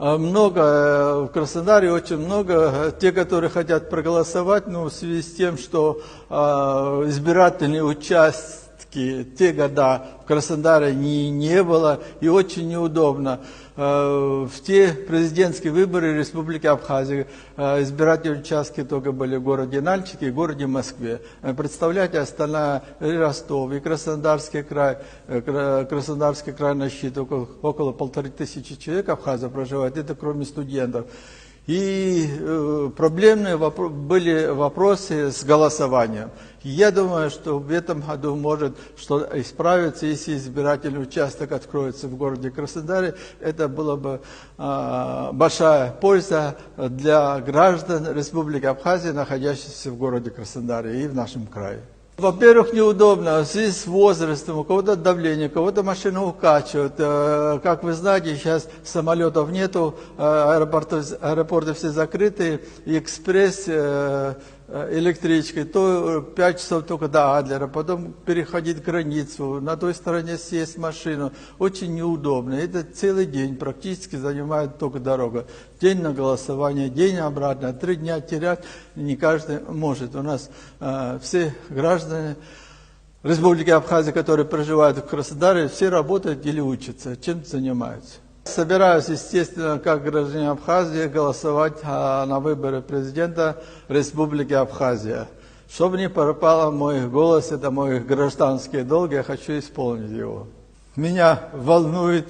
Много, в Краснодаре очень много, те, которые хотят проголосовать, но в связи с тем, что избирательные участки те года в Краснодаре не было и очень неудобно. В те президентские выборы Республики Абхазия избирательные участки только были в городе Нальчике и в городе Москве. Представляете, остальная и Ростов, и Краснодарский край насчитывает около 1500 человек абхазов проживает, это кроме студентов. И проблемные были вопросы с голосованием. Я думаю, что в этом году может что-то исправиться, если избирательный участок откроется в городе Краснодаре. Это была бы большая польза для граждан Республики Абхазия, находящихся в городе Краснодаре и в нашем крае. Во-первых, неудобно в связи с возрастом, у кого-то давление, у кого-то машину укачивают. Как вы знаете, сейчас самолетов нету, аэропорты все закрыты, экспресс электричкой, то 5 часов только до Адлера, потом переходить границу, на той стороне сесть в машину. Очень неудобно. Это целый день практически занимает только дорога. День на голосование, день обратно, 3 дня терять не каждый может. У нас все граждане Республики Абхазия, которые проживают в Краснодаре, все работают или учатся, чем-то занимаются. Собираюсь, естественно, как гражданин Абхазии, голосовать на выборы президента Республики Абхазия. Чтобы не пропал мой голос, это мой гражданский долг, я хочу исполнить его. Меня волнует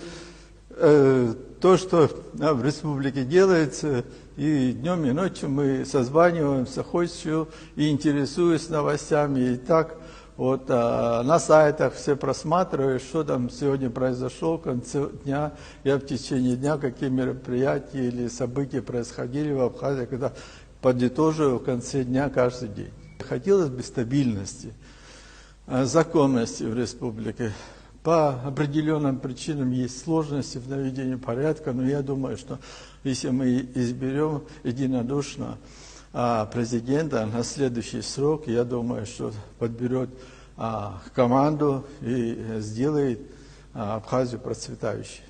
то, что в республике делается, и днем и ночью мы созваниваемся, хочу и интересуюсь новостями, и так. Вот на сайтах все просматривают, что там сегодня произошло в конце дня. Я в течение дня, какие мероприятия или события происходили в Абхазии, когда подытоживаю в конце дня каждый день. Хотелось бы стабильности, законности в республике. По определенным причинам есть сложности в наведении порядка, но я думаю, что если мы изберем единодушно президента на следующий срок, я думаю, что подберет команду и сделает Абхазию процветающей.